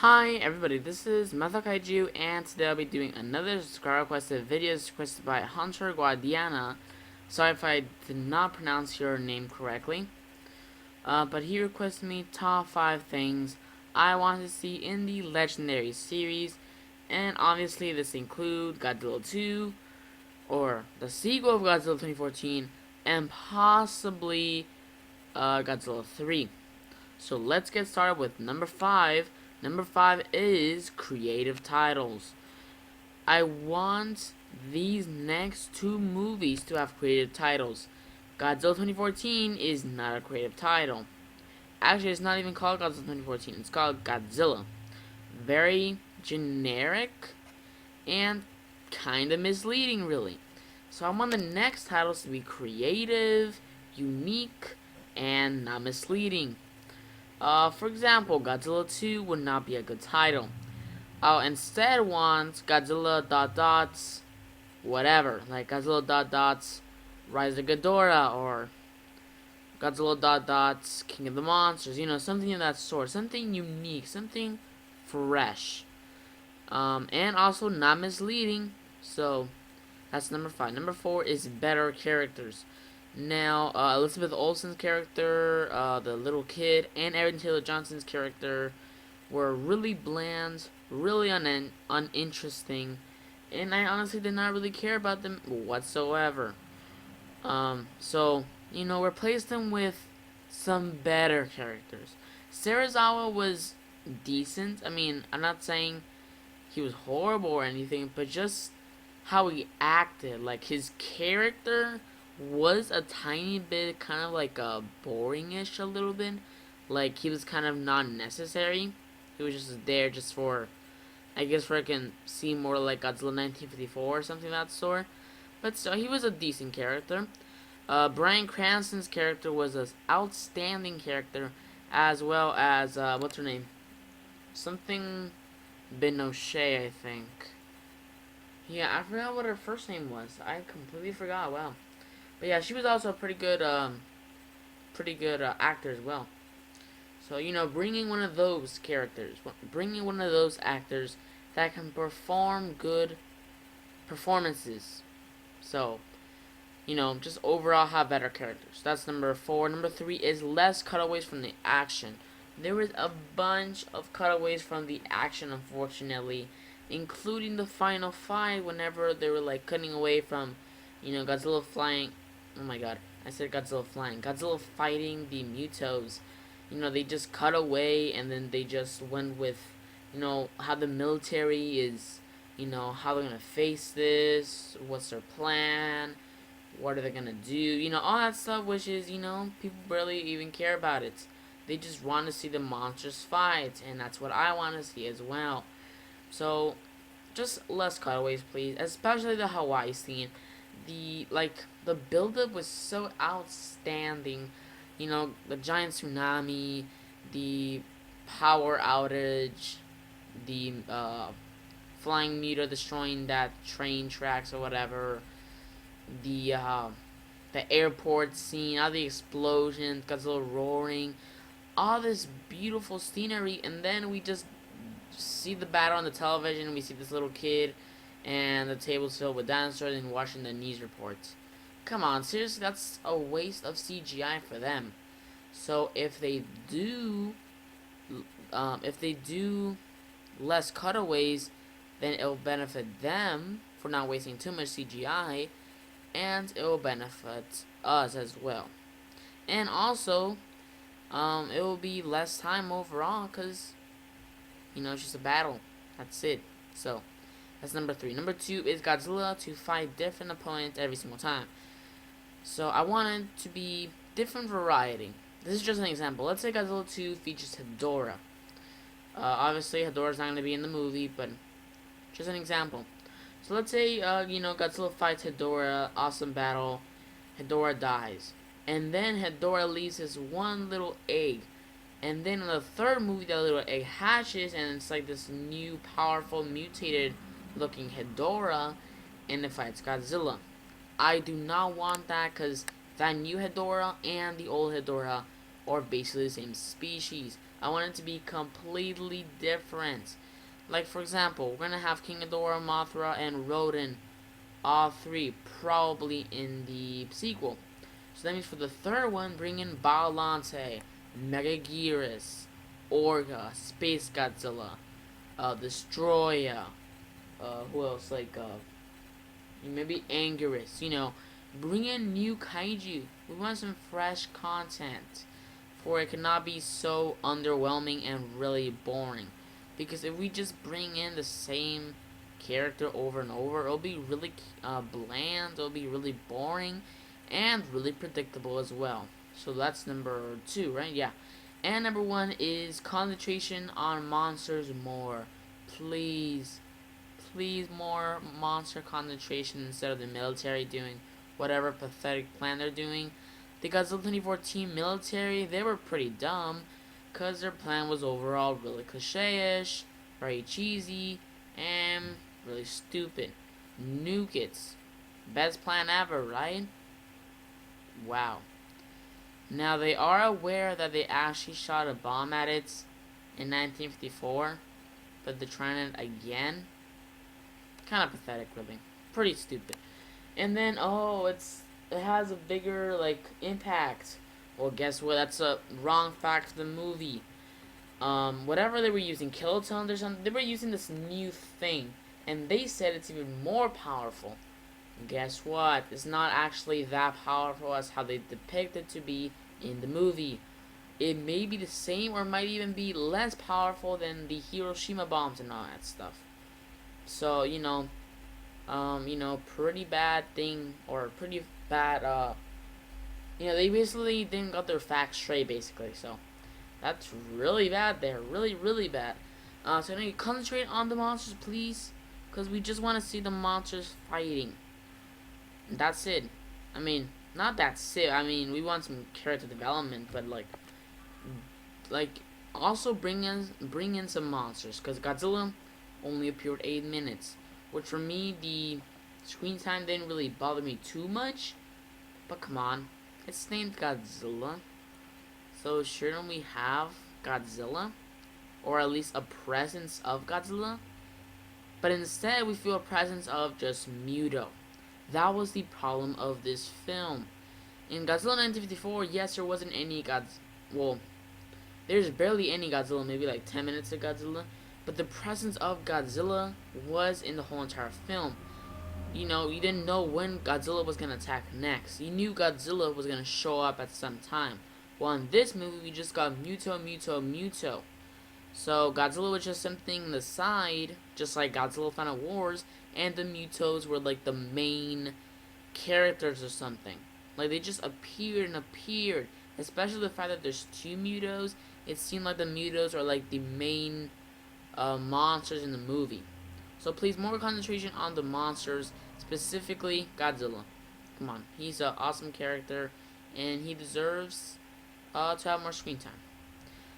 Hi everybody, this is methlokaiju, and today I'll be doing another subscriber requested video requested by Hunter GUADIANA. Sorry if I did not pronounce your name correctly. But he requested me top 5 things I want to see in the Legendary series, and obviously this includes Godzilla 2, or the sequel of Godzilla 2014, and possibly Godzilla 3. So let's get started with number 5. Number 5 is creative titles. I want these next two movies to have creative titles. Godzilla 2014 is not a creative title. Actually, it's not even called Godzilla 2014. It's called Godzilla. Very generic and kind of misleading, really. So I want the next titles to be creative, unique, and not misleading. For example, Godzilla 2 would not be a good title. I'll instead want Godzilla dot dots whatever, like Godzilla dot dots Rise of Ghidorah, or Godzilla dot dots King of the Monsters, something of that sort, something unique, something fresh, and also not misleading. So that's number 5. Number 4 is better characters. Now, Elizabeth Olsen's character, the little kid, and Aaron Taylor Johnson's character were really bland, really uninteresting, and I honestly did not really care about them whatsoever. So, replace them with some better characters. Serizawa was decent. I mean, I'm not saying he was horrible or anything, but just how he acted, like his character was a tiny bit kind of like boringish a little bit. Like he was kind of not necessary. He was just there just for, I guess, where I can see more like Godzilla 1954 or something of that sort. But still, he was a decent character. Bryan Cranston's character was an outstanding character, as well as what's her name? Something Binochet, I think. Yeah, I forgot what her first name was. I completely forgot. Wow. But yeah, she was also a pretty good actor as well. So, bringing one of those characters, bringing one of those actors that can perform good performances. So, just overall have better characters. That's number 4. Number 3 is less cutaways from the action. There was a bunch of cutaways from the action, unfortunately, including the final fight whenever they were like cutting away from, Godzilla flying. Oh my god, I said Godzilla flying. Godzilla fighting the Mutos. They just cut away and then they just went with, how the military is, how they're gonna face this, what's their plan, what are they gonna do, all that stuff, which is, people barely even care about it. They just want to see the monsters fight, and that's what I want to see as well. So, just less cutaways, please, especially the Hawaii scene. The buildup was so outstanding. The giant tsunami, the power outage, the flying meteor destroying that train tracks or whatever, the airport scene, all the explosions, Godzilla roaring, all this beautiful scenery, and then we just see the battle on the television. We see this little kid, and the table's filled with dinosaurs, and watching the news reports. Come on, seriously, that's a waste of CGI for them. So if they do less cutaways, then it'll benefit them for not wasting too much CGI, and it will benefit us as well. And also, it will be less time overall, because, it's just a battle. That's it. So, that's number 3. Number 2 is Godzilla to fight different opponents every single time. So, I want it to be different variety. This is just an example. Let's say Godzilla 2 features Hedorah. Obviously, Hedorah's not going to be in the movie, but just an example. So, let's say, Godzilla fights Hedorah, awesome battle, Hedorah dies. And then Hedorah leaves his one little egg. And then in the third movie, that little egg hatches, and it's like this new, powerful, mutated looking Hedorah, and it fights Godzilla. I do not want that, because that new Hedorah and the old Hedorah are basically the same species. I want it to be completely different. Like, for example, we're gonna have King Ghidorah, Mothra, and Rodan, all three, probably in the sequel. So that means for the third one, bring in Baalante, Megaguirus, Orga, Space Godzilla, Destroya, who else? Like, maybe Anguirus. Bring in new kaiju. We want some fresh content, for it cannot be so underwhelming and really boring. Because if we just bring in the same character over and over, it'll be really bland, it'll be really boring, and really predictable as well. So that's number 2, right? Yeah. And number 1 is concentration on monsters more. Please, please, more monster concentration instead of the military doing whatever pathetic plan they're doing. The Godzilla 2014 military, they were pretty dumb, because their plan was overall really cliche-ish, very cheesy, and really stupid. Nuke it. Best plan ever, right? Wow. Now, they are aware that they actually shot a bomb at it in 1954, but they're trying it again. Kind of pathetic, really. Pretty stupid. And then, it has a bigger, impact. Well, guess what? That's a wrong fact for the movie. Whatever they were using, kilotons or something, they were using this new thing, and they said it's even more powerful. And guess what? It's not actually that powerful as how they depict it to be in the movie. It may be the same, or might even be less powerful than the Hiroshima bombs and all that stuff. So, pretty bad thing, or pretty bad, they basically didn't got their facts straight, basically, so that's really bad there, really, really bad. So now you concentrate on the monsters, please, because we just want to see the monsters fighting. And that's it. I mean, not that's it. I mean, we want some character development, but also bring in some monsters, because Godzilla only appeared 8 minutes, which for me, the screen time didn't really bother me too much. But come on, it's named Godzilla, so shouldn't we have Godzilla, or at least a presence of Godzilla? But instead, we feel a presence of just Muto. That was the problem of this film. In Godzilla 1954, yes, there wasn't any there's barely any Godzilla, maybe like 10 minutes of Godzilla, but the presence of Godzilla was in the whole entire film. You didn't know when Godzilla was going to attack next. You knew Godzilla was going to show up at some time. Well, in this movie, we just got Muto. So, Godzilla was just something on the side, just like Godzilla Final Wars, and the Mutos were like the main characters or something. Like, they just appeared. Especially the fact that there's 2 Mutos, it seemed like the Mutos are like the main monsters in the movie. So please, more concentration on the monsters, specifically Godzilla. Come on, he's an awesome character, and he deserves to have more screen time.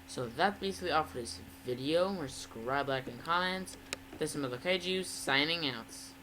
So that's basically all for this video. Subscribe, like, and comment. This is methlokaiju signing out.